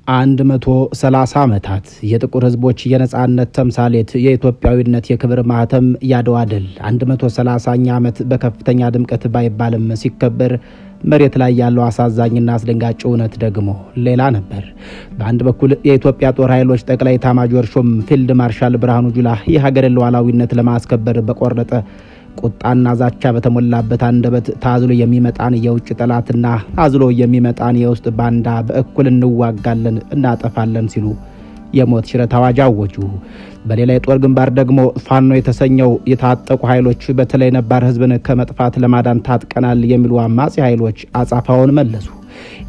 130 ዓመታት የጥቁር ህዝቦች የነጻነት ተምሳሌት የኢትዮጵያዊነት የክብር ማህተም ያድዋ ድል 130ኛ ዓመት በከፍተኛ ድምቀት ባይባልም ሲከበር መሬት ላይ ያለው አሳዛኝና አስደንጋጭ እውነት ደግሞ ሌላ ነበር። በአንድ በኩል የኢትዮጵያ ጦር ኃይሎች ጠቅላይ ኤታማዦር ሹም ፊልድ ማርሻል ብርሃኑ ጁላ የሀገርን ሉዓላዊነት ለማስከበር በቆረጠ ቁጣና ዛቻ በተሞላበት አንደበት ታዝሎ የሚመጣን የውጭ ጠላትና አዝሎ የሚመጣን የውስጥ ባንዳ በእኩል እንዋጋለን እናጠፋለን ሲሉ የሞት ሽረት አዋጅ አወጁ። በሌላ የጦር ግንባር ደግሞ ፋኖ የተሰኘው የታጠቁ ኃይሎች በተለይ ነባር ህዝብን ከመጥፋት ለማዳን ታጥቀናል የሚሉ አማጺ ኃይሎች አጻፋውን መለሱ።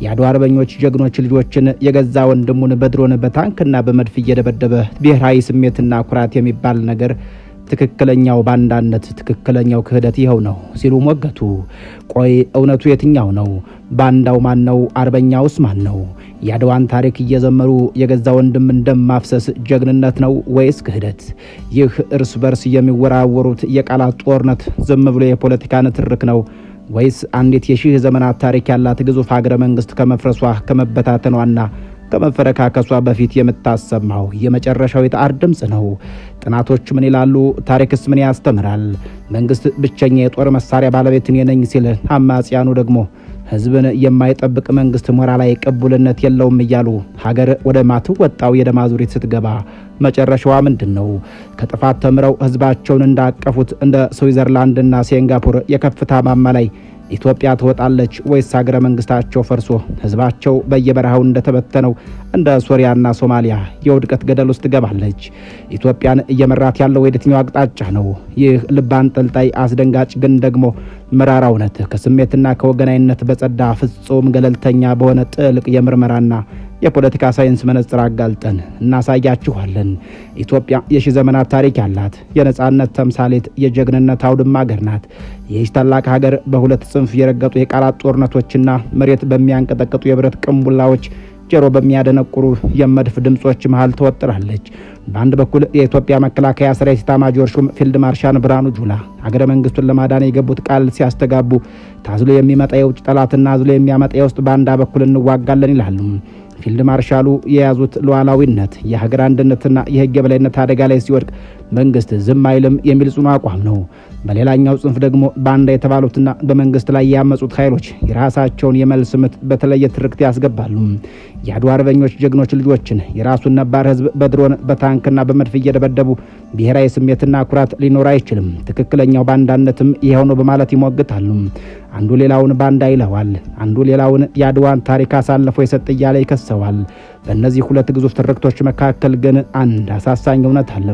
የአድዋ አርበኞች ጀግኖች ልጆችን የገዛ ወንድሙን በድሮን በታንክና በመድፍ እየደበደበ ብሔራዊ ስሜትና ኩራት የሚባል ነገር ትክክለኛው ባንዳነት ትክክለኛው ክህደት ይኸው ነው ሲሉ ሞገቱ። ቆይ እውነቱ የትኛው ነው? ባንዳው ማን ነው? አርበኛውስ ማን ነው? የአድዋን ታሪክ እየዘመሩ የገዛ ወንድም እንደማፍሰስ ጀግንነት ነው ወይስ ክህደት? ይህ እርስ በርስ የሚወራወሩት የቃላት ጦርነት ዝም ብሎ የፖለቲካ ንትርክ ነው ወይስ አንዲት የሺህ ዘመናት ታሪክ ያላት ግዙፍ ሀገረ መንግስት ከመፍረሷ ከመበታተኗና ከመፈረካከሷ በፊት የምታሰማው የመጨረሻው የጣር ድምጽ ነው? ጥናቶች ምን ይላሉ? ታሪክስ ምን ያስተምራል? መንግስት ብቸኛ የጦር መሳሪያ ባለቤት ነኝ ሲል፣ አማጽያኑ ደግሞ ህዝብን የማይጠብቅ መንግስት ሞራላዊ ቅቡልነት የለውም እያሉ ሀገር ወደ ማትወጣው የደም አዙሪት ስትገባ መጨረሻዋ ምንድን ነው? ከጥፋት ተምረው ህዝባቸውን እንዳቀፉት እንደ ስዊዘርላንድና ሲንጋፖር የከፍታ ማማ ላይ ኢትዮጵያ ትወጣለች ወይስ ሀገረ መንግስታቸው ፈርሶ ህዝባቸው በየበረሃው እንደተበተነው እንደ ሶሪያና ሶማሊያ የውድቀት ገደል ውስጥ ትገባለች? ኢትዮጵያን እየመራት ያለው ወደየትኛው አቅጣጫ ነው? ይህ ልብ አንጠልጣይ አስደንጋጭ ግን ደግሞ መራራ እውነት ከስሜትና ከወገናዊነት በጸዳ ፍጹም ገለልተኛ በሆነ ጥልቅ የምርመራና የፖለቲካ ሳይንስ መነጽር አጋልጠን እናሳያችኋለን። ኢትዮጵያ የሺህ ዘመናት ታሪክ ያላት የነጻነት ተምሳሌት የጀግንነት አውድማ ሀገር ናት። ይህች ታላቅ ሀገር በሁለት ጽንፍ የረገጡ የቃላት ጦርነቶችና መሬት በሚያንቀጠቅጡ የብረት ቅንቡላዎች ጆሮ በሚያደነቁሩ የመድፍ ድምጾች መሃል ተወጥራለች። በአንድ በኩል የኢትዮጵያ መከላከያ ሰራዊት ኤታማዦር ሹም ፊልድ ማርሻል ብርሃኑ ጁላ ሀገረ መንግስቱን ለማዳን የገቡት ቃል ሲያስተጋቡ ታዝሎ የሚመጣ የውጭ ጠላትና አዝሎ የሚያመጣ የውስጥ ባንዳ በኩል እንዋጋለን ይላሉ። ፊልድ ማርሻሉ የያዙት ሉዓላዊነት የሀገር አንድነትና የህግ የበላይነት አደጋ ላይ ሲወድቅ መንግስት ዝም አይልም የሚል ጽኑ አቋም ነው። በሌላኛው ጽንፍ ደግሞ ባንዳ የተባሉትና በመንግስት ላይ ያመጹት ኃይሎች የራሳቸውን የመልስ ምት በተለየ ትርክት ያስገባሉ። የአድዋ አርበኞች ጀግኖች ልጆችን የራሱን ነባር ህዝብ በድሮን በታንክና በመድፍ እየደበደቡ ብሔራዊ ስሜትና ኩራት ሊኖር አይችልም፣ ትክክለኛው ባንዳነትም ይኸው ነው በማለት ይሞግታሉ። አንዱ ሌላውን ባንዳ ይለዋል፣ አንዱ ሌላውን የአድዋን ታሪክ አሳልፎ የሰጠ እያለ ይከሰዋል። በእነዚህ ሁለት ግዙፍ ትርክቶች መካከል ግን አንድ አሳሳኝ እውነት አለ።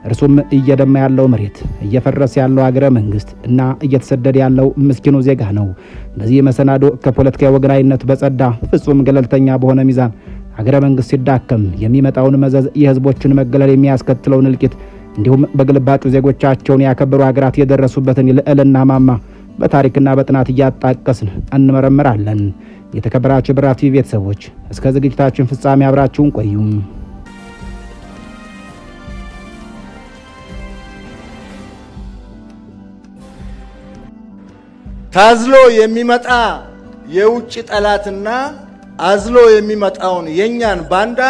እርሱም እየደማ ያለው መሬት፣ እየፈረሰ ያለው ሀገረ መንግስት እና እየተሰደደ ያለው ምስኪኑ ዜጋ ነው። በዚህ መሰናዶ ከፖለቲካዊ ወገናዊነት በጸዳ ፍጹም ገለልተኛ በሆነ ሚዛን ሀገረ መንግስት ሲዳከም የሚመጣውን መዘዝ፣ የህዝቦችን መገለል የሚያስከትለውን እልቂት፣ እንዲሁም በግልባጩ ዜጎቻቸውን ያከበሩ ሀገራት የደረሱበትን ልዕልና ማማ በታሪክና በጥናት እያጣቀስን እንመረምራለን። የተከበራችሁ ብርሃ ቲቪ ቤተሰቦች እስከ ዝግጅታችን ፍጻሜ አብራችሁን ቆዩ። ታዝሎ የሚመጣ የውጭ ጠላትና አዝሎ የሚመጣውን የኛን ባንዳ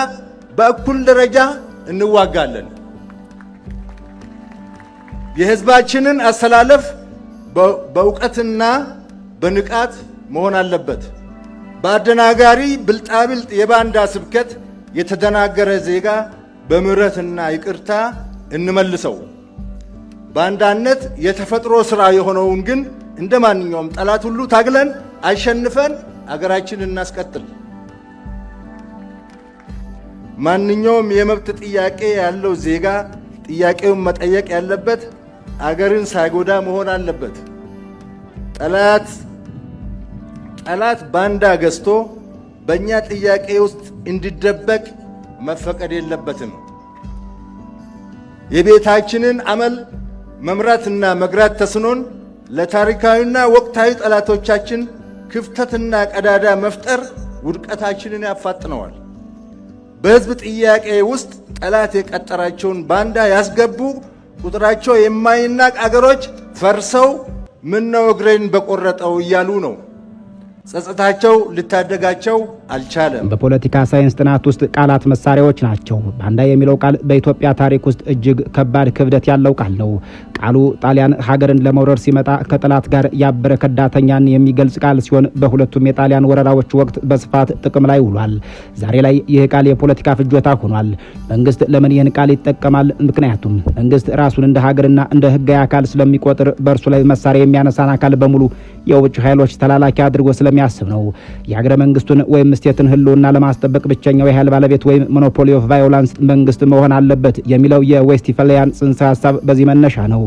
በእኩል ደረጃ እንዋጋለን። የህዝባችንን አስተላለፍ በእውቀትና በንቃት መሆን አለበት። በአደናጋሪ ብልጣብልጥ የባንዳ ስብከት የተደናገረ ዜጋ በምህረትና ይቅርታ እንመልሰው። ባንዳነት የተፈጥሮ ሥራ የሆነውን ግን እንደ ማንኛውም ጠላት ሁሉ ታግለን አሸንፈን አገራችንን እናስቀጥል። ማንኛውም የመብት ጥያቄ ያለው ዜጋ ጥያቄውን መጠየቅ ያለበት አገርን ሳይጎዳ መሆን አለበት። ጠላት ባንዳ ገዝቶ በእኛ ጥያቄ ውስጥ እንዲደበቅ መፈቀድ የለበትም። የቤታችንን አመል መምራትና መግራት ተስኖን ለታሪካዊና ወቅታዊ ጠላቶቻችን ክፍተትና ቀዳዳ መፍጠር ውድቀታችንን ያፋጥነዋል። በህዝብ ጥያቄ ውስጥ ጠላት የቀጠራቸውን ባንዳ ያስገቡ ቁጥራቸው የማይናቅ አገሮች ፈርሰው ምን ነው እግሬን በቆረጠው እያሉ ነው። ጸጸታቸው ልታደጋቸው አልቻለም። በፖለቲካ ሳይንስ ጥናት ውስጥ ቃላት መሳሪያዎች ናቸው። ባንዳ የሚለው ቃል በኢትዮጵያ ታሪክ ውስጥ እጅግ ከባድ ክብደት ያለው ቃል ነው። ቃሉ ጣሊያን ሀገርን ለመውረር ሲመጣ ከጠላት ጋር ያበረ ከዳተኛን የሚገልጽ ቃል ሲሆን በሁለቱም የጣሊያን ወረራዎች ወቅት በስፋት ጥቅም ላይ ውሏል። ዛሬ ላይ ይህ ቃል የፖለቲካ ፍጆታ ሆኗል። መንግስት ለምን ይህን ቃል ይጠቀማል? ምክንያቱም መንግስት ራሱን እንደ ሀገርና እንደ ህጋዊ አካል ስለሚቆጥር በእርሱ ላይ መሳሪያ የሚያነሳን አካል በሙሉ የውጭ ኃይሎች ተላላኪ አድርጎ ስለሚያስብ ነው። የሀገረ መንግስቱን ወይም ስቴትን ህልውና ለማስጠበቅ ብቸኛው የኃይል ባለቤት ወይም ሞኖፖሊ ኦፍ ቫዮላንስ መንግስት መሆን አለበት የሚለው የዌስትፋሊያን ጽንሰ ሀሳብ በዚህ መነሻ ነው።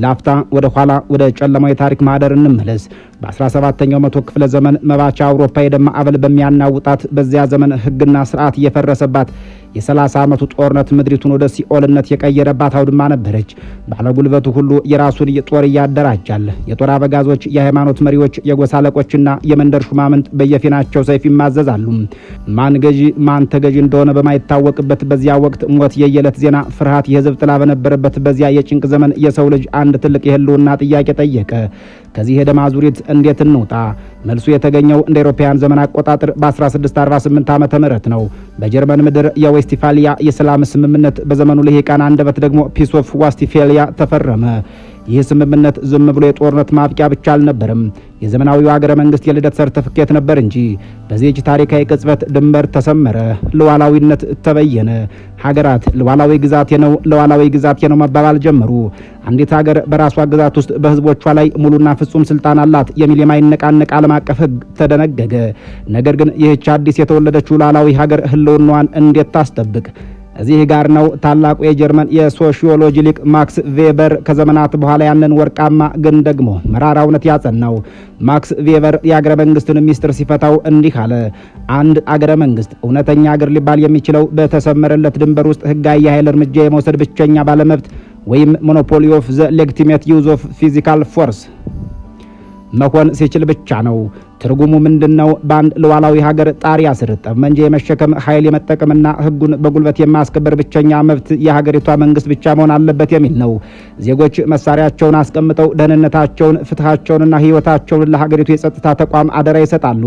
ላፍታ ወደ ኋላ ወደ ጨለማው የታሪክ ማህደር እንመለስ። በ17ኛው መቶ ክፍለ ዘመን መባቻ አውሮፓ የደም ማዕበል በሚያናውጣት በዚያ ዘመን ህግና ስርዓት እየፈረሰባት የ30 ዓመቱ ጦርነት ምድሪቱን ወደ ሲኦልነት የቀየረባት አውድማ ነበረች። ባለጉልበቱ ሁሉ የራሱን ጦር እያደራጃል። የጦር አበጋዞች፣ የሃይማኖት መሪዎች፣ የጎሳ አለቆችና የመንደር ሹማምንት በየፊናቸው ሰይፍ ይማዘዛሉ። ማን ገዢ ማን ተገዢ እንደሆነ በማይታወቅበት በዚያ ወቅት ሞት የየዕለት ዜና፣ ፍርሃት የህዝብ ጥላ በነበረበት በዚያ የጭንቅ ዘመን የሰው ልጅ አንድ ትልቅ የህልውና ጥያቄ ጠየቀ። ከዚህ የደም አዙሪት እንዴት እንውጣ? መልሱ የተገኘው እንደ አውሮፓውያን ዘመን አቆጣጠር በ1648 ዓመተ ምህረት ነው። በጀርመን ምድር የዌስትፋሊያ የሰላም ስምምነት፣ በዘመኑ ልሂቃን አንደበት ደግሞ ፒስ ኦፍ ዋስትፋሊያ ተፈረመ። ይህ ስምምነት ዝም ብሎ የጦርነት ማብቂያ ብቻ አልነበረም፣ የዘመናዊው ሀገረ መንግስት የልደት ሰርተፍኬት ነበር እንጂ። በዚህች ታሪካዊ ቅጽበት ድንበር ተሰመረ፣ ሉዓላዊነት ተበየነ። ሀገራት ሉዓላዊ ግዛቴ ነው ሉዓላዊ ግዛቴ ነው መባባል ጀመሩ። አንዲት ሀገር በራሷ ግዛት ውስጥ በህዝቦቿ ላይ ሙሉና ፍጹም ስልጣን አላት የሚል የማይነቃነቅ ዓለም አቀፍ ህግ ተደነገገ። ነገር ግን ይህች አዲስ የተወለደችው ሉዓላዊ ሀገር ህልውናዋን እንዴት ታስጠብቅ? እዚህ ጋር ነው ታላቁ የጀርመን የሶሺዮሎጂ ሊቅ ማክስ ቬበር ከዘመናት በኋላ ያንን ወርቃማ ግን ደግሞ መራራ እውነት ያጸናው። ማክስ ቬበር የአገረ መንግስትን ሚስጥር ሲፈታው እንዲህ አለ። አንድ አገረ መንግስት እውነተኛ አገር ሊባል የሚችለው በተሰመረለት ድንበር ውስጥ ህጋዊ የኃይል እርምጃ የመውሰድ ብቸኛ ባለመብት ወይም ሞኖፖሊ ኦፍ ዘ ሌጂቲሜት ዩዝ ኦፍ ፊዚካል ፎርስ መሆን ሲችል ብቻ ነው። ትርጉሙ ምንድነው? በአንድ ሉዓላዊ ሀገር ጣሪያ ስር ጠመንጃ የመሸከም ኃይል የመጠቀምና ህጉን በጉልበት የማስከበር ብቸኛ መብት የሀገሪቷ መንግስት ብቻ መሆን አለበት የሚል ነው። ዜጎች መሳሪያቸውን አስቀምጠው ደህንነታቸውን፣ ፍትሃቸውንና ህይወታቸውን ለሀገሪቱ የጸጥታ ተቋም አደራ ይሰጣሉ።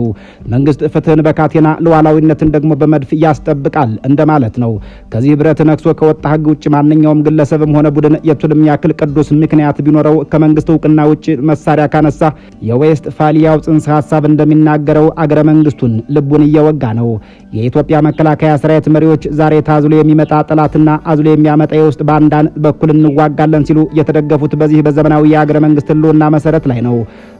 መንግስት ፍትህን በካቴና ሉዓላዊነትን ደግሞ በመድፍ ያስጠብቃል እንደማለት ነው። ከዚህ ብረት ነክሶ ከወጣ ህግ ውጭ ማንኛውም ግለሰብም ሆነ ቡድን የቱንም ያክል ቅዱስ ምክንያት ቢኖረው ከመንግስት እውቅና ውጭ መሳሪያ ካነሳ የዌስትፋሊያው ጽንሰ ሀሳብ እንደሚናገረው አገረ መንግስቱን ልቡን እየወጋ ነው። የኢትዮጵያ መከላከያ ሰራዊት መሪዎች ዛሬ ታዝሎ የሚመጣ ጠላትና አዝሎ የሚያመጣ የውስጥ ባንዳን በኩል እንዋጋለን ሲሉ የተደገፉት በዚህ በዘመናዊ የአገረ መንግስት ህልውና መሰረት ላይ ነው።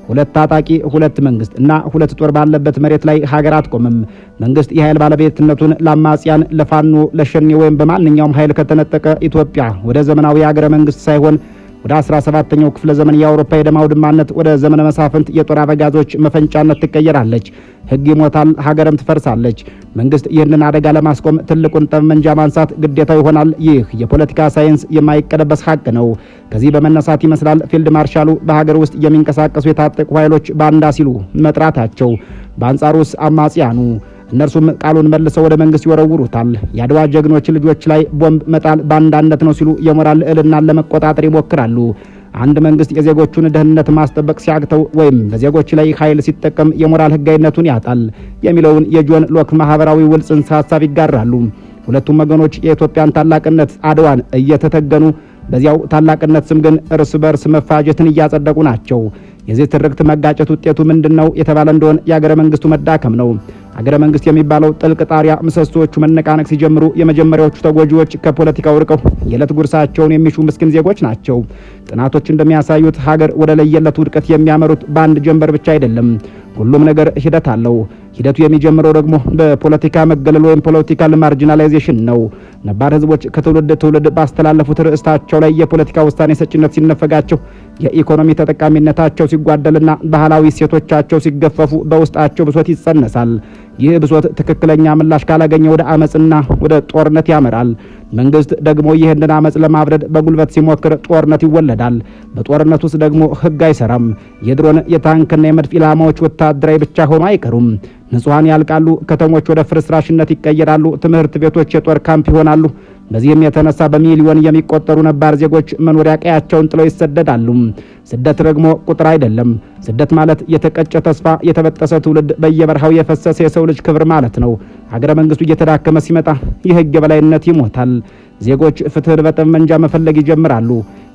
ሁለት ታጣቂ፣ ሁለት መንግስት እና ሁለት ጦር ባለበት መሬት ላይ ሀገር አትቆምም። መንግስት የኃይል ባለቤትነቱን ለአማጽያን፣ ለፋኖ፣ ለሸኔ ወይም በማንኛውም ኃይል ከተነጠቀ ኢትዮጵያ ወደ ዘመናዊ የአገረ መንግስት ሳይሆን ወደ 17ኛው ክፍለ ዘመን የአውሮፓ የደም አውድማነት፣ ወደ ዘመነ መሳፍንት የጦር አበጋዞች መፈንጫነት ትቀየራለች። ህግ ይሞታል፣ ሀገርም ትፈርሳለች። መንግስት ይህንን አደጋ ለማስቆም ትልቁን ጠመንጃ ማንሳት ግዴታው ይሆናል። ይህ የፖለቲካ ሳይንስ የማይቀለበስ ሀቅ ነው። ከዚህ በመነሳት ይመስላል ፊልድ ማርሻሉ በሀገር ውስጥ የሚንቀሳቀሱ የታጠቁ ኃይሎች ባንዳ ሲሉ መጥራታቸው። በአንጻሩስ አማጽያኑ እነርሱም ቃሉን መልሰው ወደ መንግስት ይወረውሩታል። የአድዋ ጀግኖች ልጆች ላይ ቦምብ መጣል ባንዳነት ነው ሲሉ የሞራል ልዕልናን ለመቆጣጠር ይሞክራሉ። አንድ መንግስት የዜጎቹን ደህንነት ማስጠበቅ ሲያቅተው ወይም በዜጎች ላይ ኃይል ሲጠቀም የሞራል ህጋዊነቱን ያጣል የሚለውን የጆን ሎክ ማህበራዊ ውል ጽንሰ ሀሳብ ይጋራሉ። ሁለቱም ወገኖች የኢትዮጵያን ታላቅነት አድዋን እየተተገኑ በዚያው ታላቅነት ስም ግን እርስ በርስ መፋጀትን እያጸደቁ ናቸው። የዚህ ትርክት መጋጨት ውጤቱ ምንድነው የተባለ እንደሆነ የአገረ መንግስቱ መዳከም ነው። አገረ መንግስት የሚባለው ጥልቅ ጣሪያ ምሰሶቹ መነቃነቅ ሲጀምሩ የመጀመሪያዎቹ ተጎጂዎች ከፖለቲካው ርቀው የዕለት ጉርሳቸውን የሚሹ ምስኪን ዜጎች ናቸው። ጥናቶች እንደሚያሳዩት ሀገር ወደ ለየለት ውድቀት የሚያመሩት በአንድ ጀንበር ብቻ አይደለም። ሁሉም ነገር ሂደት አለው። ሂደቱ የሚጀምረው ደግሞ በፖለቲካ መገለል ወይም ፖለቲካል ማርጂናላይዜሽን ነው። ነባር ህዝቦች ከትውልድ ትውልድ ባስተላለፉት ርዕስታቸው ላይ የፖለቲካ ውሳኔ ሰጭነት ሲነፈጋቸው፣ የኢኮኖሚ ተጠቃሚነታቸው ሲጓደልና ባህላዊ እሴቶቻቸው ሲገፈፉ በውስጣቸው ብሶት ይጸነሳል። ይህ ብሶት ትክክለኛ ምላሽ ካላገኘ ወደ አመጽና ወደ ጦርነት ያመራል። መንግስት ደግሞ ይህንን አመጽ ለማብረድ በጉልበት ሲሞክር ጦርነት ይወለዳል። በጦርነት ውስጥ ደግሞ ህግ አይሰራም። የድሮን የታንክና የመድፍ ኢላማዎች ወታደራዊ ብቻ ሆኖ አይቀሩም። ንጹሃን ያልቃሉ። ከተሞች ወደ ፍርስራሽነት ይቀየራሉ። ትምህርት ቤቶች የጦር ካምፕ ይሆናሉ። በዚህም የተነሳ በሚሊዮን የሚቆጠሩ ነባር ዜጎች መኖሪያ ቀያቸውን ጥለው ይሰደዳሉ። ስደት ደግሞ ቁጥር አይደለም። ስደት ማለት የተቀጨ ተስፋ፣ የተበጠሰ ትውልድ፣ በየበረሃው የፈሰሰ የሰው ልጅ ክብር ማለት ነው። ሀገረ መንግስቱ እየተዳከመ ሲመጣ የህግ የበላይነት ይሞታል። ዜጎች ፍትህን በጠመንጃ መፈለግ ይጀምራሉ።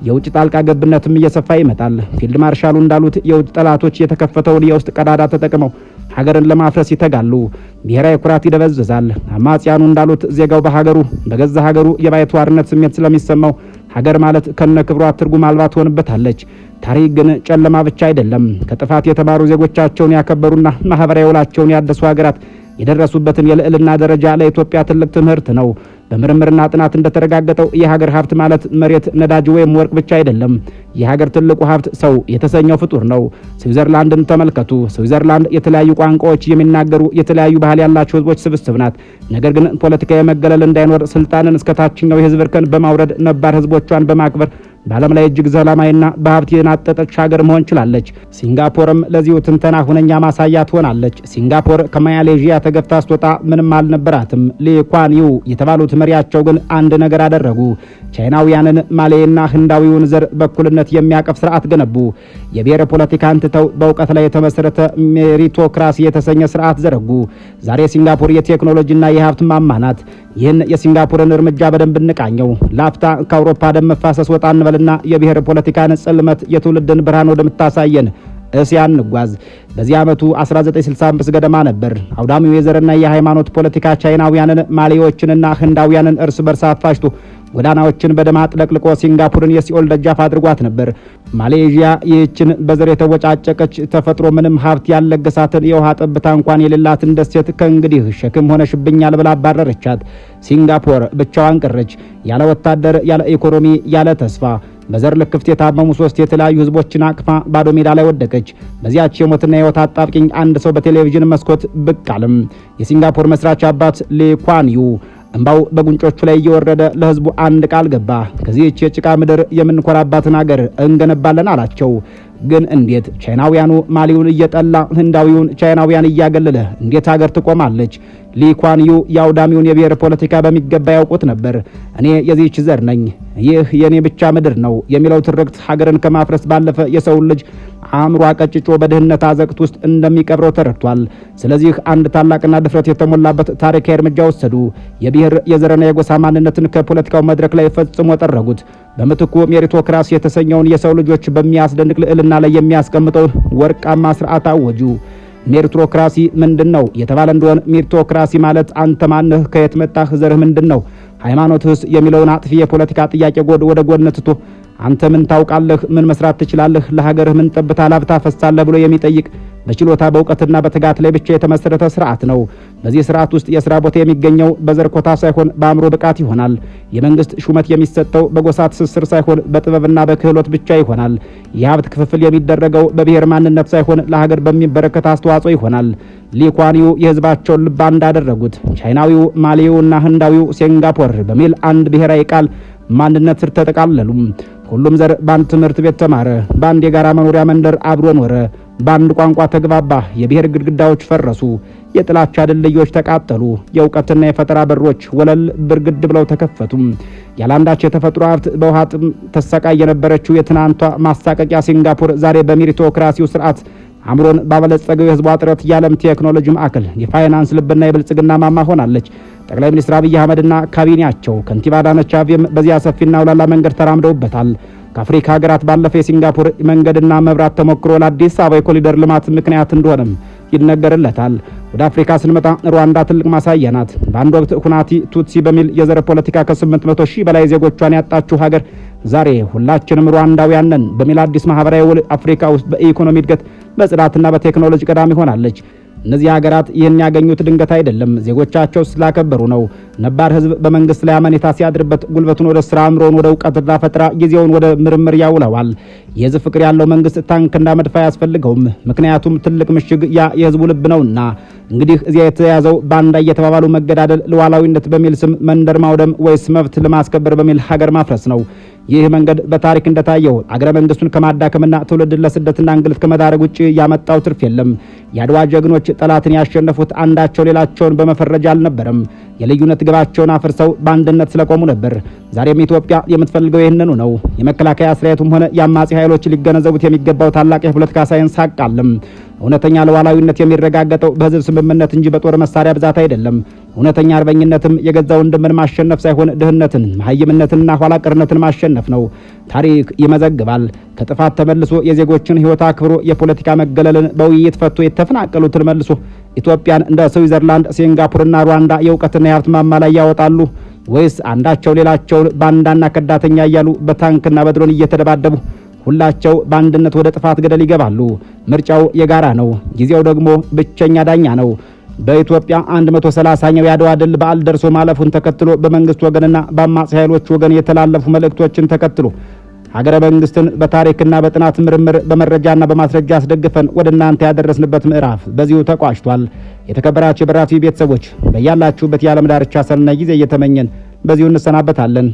የውጭ ጣልቃ ገብነትም እየሰፋ ይመጣል። ፊልድ ማርሻሉ እንዳሉት የውጭ ጠላቶች የተከፈተውን የውስጥ ቀዳዳ ተጠቅመው ሀገርን ለማፍረስ ይተጋሉ። ብሔራዊ ኩራት ይደበዝዛል። አማጽያኑ እንዳሉት ዜጋው በሀገሩ በገዛ ሀገሩ የባይተዋርነት ስሜት ስለሚሰማው ሀገር ማለት ከነ ክብሯ ትርጉም አልባ ትሆንበታለች። ታሪክ ግን ጨለማ ብቻ አይደለም። ከጥፋት የተማሩ ዜጎቻቸውን ያከበሩና ማህበራዊ ውላቸውን ያደሱ ሀገራት የደረሱበትን የልዕልና ደረጃ ለኢትዮጵያ ትልቅ ትምህርት ነው። በምርምርና ጥናት እንደተረጋገጠው የሀገር ሀብት ማለት መሬት፣ ነዳጅ ወይም ወርቅ ብቻ አይደለም። የሀገር ትልቁ ሀብት ሰው የተሰኘው ፍጡር ነው። ስዊዘርላንድን ተመልከቱ። ስዊዘርላንድ የተለያዩ ቋንቋዎች የሚናገሩ የተለያዩ ባህል ያላቸው ህዝቦች ስብስብ ናት። ነገር ግን ፖለቲካዊ መገለል እንዳይኖር ስልጣንን እስከ ታችኛው የህዝብ እርከን በማውረድ ነባር ህዝቦቿን በማክበር በዓለም ላይ እጅግ ዘላማዊና በሀብት የናጠጠች ሀገር መሆን ችላለች። ሲንጋፖርም ለዚሁ ትንተና ሁነኛ ማሳያ ትሆናለች። ሲንጋፖር ከማሌዥያ ተገፍታ ስትወጣ ምንም አልነበራትም። ሊ ኩዋን ዩ የተባሉት መሪያቸው ግን አንድ ነገር አደረጉ። ቻይናውያንን፣ ማሌና ህንዳዊውን ዘር በኩልነት የሚያቀፍ ስርዓት ገነቡ። የብሔር ፖለቲካን ትተው በእውቀት ላይ የተመሰረተ ሜሪቶክራሲ የተሰኘ ስርዓት ዘረጉ። ዛሬ ሲንጋፖር የቴክኖሎጂና የሀብት ማማ ናት። ይህን የሲንጋፖርን እርምጃ በደንብ እንቃኘው። ላፍታ ከአውሮፓ ደም መፋሰስ ወጣ እንበልና የብሔር ፖለቲካን ጽልመት የትውልድን ብርሃን ወደምታሳየን እስያ እንጓዝ። በዚህ ዓመቱ 1965 ገደማ ነበር አውዳሚው የዘርና የሃይማኖት ፖለቲካ ቻይናውያንን፣ ማሌዎችንና ህንዳውያንን እርስ በርስ አፋጅቶ ጎዳናዎችን በደም አጥለቅልቆ ሲንጋፖርን የሲኦል ደጃፍ አድርጓት ነበር። ማሌዥያ ይህችን በዘር የተወጫጨቀች ተፈጥሮ ምንም ሀብት ያለገሳትን የውሃ ጠብታ እንኳን የሌላትን ደሴት ከእንግዲህ ሸክም ሆነሽብኛል ብላ አባረረቻት። ሲንጋፖር ብቻዋን ቀረች፣ ያለ ወታደር፣ ያለ ኢኮኖሚ፣ ያለ ተስፋ። በዘር ልክፍት የታመሙ ሶስት የተለያዩ ህዝቦችን አቅፋ ባዶ ሜዳ ላይ ወደቀች። በዚያች የሞትና የህይወት አጣብቂኝ አንድ ሰው በቴሌቪዥን መስኮት ብቅ አለም። የሲንጋፖር መስራች አባት ሊ ኩዋን ዩ እንባው በጉንጮቹ ላይ እየወረደ ለህዝቡ አንድ ቃል ገባ። ከዚህች የጭቃ ምድር የምንኮራባትን ሀገር እንገነባለን አላቸው። ግን እንዴት? ቻይናውያኑ ማሊውን እየጠላ ህንዳዊውን ቻይናውያን እያገለለ እንዴት ሀገር ትቆማለች? ሊ ኩዋን ዩ የአውዳሚውን የብሔር ፖለቲካ በሚገባ ያውቁት ነበር። እኔ የዚህች ዘር ነኝ፣ ይህ የኔ ብቻ ምድር ነው የሚለው ትርክት ሀገርን ከማፍረስ ባለፈ የሰውን ልጅ አእምሮ አቀጭጮ በድህነት አዘቅት ውስጥ እንደሚቀብረው ተረድቷል። ስለዚህ አንድ ታላቅና ድፍረት የተሞላበት ታሪካዊ እርምጃ ወሰዱ። የብሔር የዘርና የጎሳ ማንነትን ከፖለቲካው መድረክ ላይ ፈጽሞ ጠረጉት። በምትኩ ሜሪቶክራሲ የተሰኘውን የሰው ልጆች በሚያስደንቅ ልዕልና ላይ የሚያስቀምጠውን ወርቃማ ስርዓት አወጁ። ሜሪቶክራሲ ምንድን ነው የተባለ እንደሆነ ሜሪቶክራሲ ማለት አንተ ማነህ? ከየት መጣህ? ዘርህ ምንድን ነው? ሃይማኖትህስ? የሚለውን አጥፊ የፖለቲካ ጥያቄ ወደ ጎን ትቶ አንተ ምን ታውቃለህ? ምን መስራት ትችላለህ? ለሀገርህ ምን ጠብታ ላብታ ፈሳለህ ብሎ የሚጠይቅ በችሎታ በእውቀትና በትጋት ላይ ብቻ የተመሰረተ ስርዓት ነው። በዚህ ስርዓት ውስጥ የስራ ቦታ የሚገኘው በዘር ኮታ ሳይሆን በአእምሮ ብቃት ይሆናል። የመንግስት ሹመት የሚሰጠው በጎሳ ትስስር ሳይሆን በጥበብና በክህሎት ብቻ ይሆናል። የሀብት ክፍፍል የሚደረገው በብሔር ማንነት ሳይሆን ለሀገር በሚበረከት አስተዋጽኦ ይሆናል። ሊ ኩዋን ዩ የህዝባቸውን ልብ አንድ አደረጉት። ቻይናዊው፣ ማሌውና ህንዳዊው ሲንጋፖር በሚል አንድ ብሔራዊ ቃል ማንነት ስር ተጠቃለሉ። ሁሉም ዘር በአንድ ትምህርት ቤት ተማረ። በአንድ የጋራ መኖሪያ መንደር አብሮ ኖረ። በአንድ ቋንቋ ተግባባ። የብሔር ግድግዳዎች ፈረሱ። የጥላቻ ድልድዮች ተቃጠሉ። የእውቀትና የፈጠራ በሮች ወለል ብርግድ ብለው ተከፈቱ። ያላንዳች የተፈጥሮ ሀብት በውሃ ጥም ተሰቃይ የነበረችው የትናንቷ ማሳቀቂያ ሲንጋፖር ዛሬ በሜሪቶክራሲው ስርዓት አምሮን ባበለጸገው የህዝቧ ጥረት የዓለም ቴክኖሎጂ ማዕከል፣ የፋይናንስ ልብና የብልጽግና ማማ ሆናለች። ጠቅላይ ሚኒስትር አብይ አህመድና ካቢኔያቸው ከንቲባ አዳነች አቤቤም በዚያ ሰፊና ውላላ መንገድ ተራምደውበታል። ከአፍሪካ ሀገራት ባለፈ የሲንጋፖር መንገድና መብራት ተሞክሮ ለአዲስ አበባ የኮሪደር ልማት ምክንያት እንደሆነም ይነገርለታል። ወደ አፍሪካ ስንመጣ ሩዋንዳ ትልቅ ማሳያ ናት። በአንድ ወቅት ሁናቲ ቱትሲ በሚል የዘር ፖለቲካ ከ800 ሺህ በላይ ዜጎቿን ያጣችው ሀገር ዛሬ ሁላችንም ሩዋንዳውያን ነን በሚል አዲስ ማህበራዊ ውል አፍሪካ ውስጥ በኢኮኖሚ እድገት፣ በጽዳትና በቴክኖሎጂ ቀዳሚ ሆናለች። እነዚህ ሀገራት ይህን ያገኙት ድንገት አይደለም፣ ዜጎቻቸው ስላከበሩ ነው። ነባር ህዝብ በመንግስት ላይ አመኔታ ሲያድርበት ጉልበቱን ወደ ስራ፣ አእምሮውን ወደ እውቀትና ፈጠራ፣ ጊዜውን ወደ ምርምር ያውለዋል። የህዝብ ፍቅር ያለው መንግስት ታንክና መድፍ አያስፈልገውም። ምክንያቱም ትልቅ ምሽግ ያ የህዝቡ ልብ ነውና። እንግዲህ እዚያ የተያዘው ባንዳ እየተባባሉ መገዳደል፣ ሉዓላዊነት በሚል ስም መንደር ማውደም ወይስ መብት ለማስከበር በሚል ሀገር ማፍረስ ነው። ይህ መንገድ በታሪክ እንደታየው አገረ መንግስቱን ከማዳከምና ትውልድን ለስደትና እንግልት ከመዳረግ ውጪ ያመጣው ትርፍ የለም። የአድዋ ጀግኖች ጠላትን ያሸነፉት አንዳቸው ሌላቸውን በመፈረጃ አልነበረም። የልዩነት ግባቸውን አፍርሰው በአንድነት ስለቆሙ ነበር። ዛሬም ኢትዮጵያ የምትፈልገው ይህንኑ ነው። የመከላከያ ሰራዊቱም ሆነ የአማጺ ኃይሎች ሊገነዘቡት የሚገባው ታላቅ የፖለቲካ ሳይንስ ሀቅ አለም። እውነተኛ ሉዓላዊነት የሚረጋገጠው በህዝብ ስምምነት እንጂ በጦር መሳሪያ ብዛት አይደለም። እውነተኛ አርበኝነትም የገዛ ወንድምን ማሸነፍ ሳይሆን ድህነትን፣ መሀይምነትንና ኋላ ቀርነትን ማሸነፍ ነው። ታሪክ ይመዘግባል። ከጥፋት ተመልሶ የዜጎችን ህይወት አክብሮ የፖለቲካ መገለልን በውይይት ፈቶ የተፈናቀሉትን መልሶ ኢትዮጵያን እንደ ስዊዘርላንድ፣ ሲንጋፖርና ሩዋንዳ የእውቀትና የሀብት ማማ ላይ ያወጣሉ ወይስ አንዳቸው ሌላቸውን ባንዳና ከዳተኛ እያሉ በታንክና በድሮን እየተደባደቡ ሁላቸው በአንድነት ወደ ጥፋት ገደል ይገባሉ? ምርጫው የጋራ ነው። ጊዜው ደግሞ ብቸኛ ዳኛ ነው። በኢትዮጵያ 130ኛው የአድዋ ድል በዓል ደርሶ ማለፉን ተከትሎ በመንግስት ወገንና በአማጺ ኃይሎች ወገን የተላለፉ መልእክቶችን ተከትሎ ሀገረ መንግስትን በታሪክና በጥናት ምርምር በመረጃና በማስረጃ አስደግፈን ወደ እናንተ ያደረስንበት ምዕራፍ በዚሁ ተቋጭቷል። የተከበራችሁ የበራቲቪ ቤተሰቦች በያላችሁበት የዓለም ዳርቻ ሰናይ ጊዜ እየተመኘን በዚሁ እንሰናበታለን።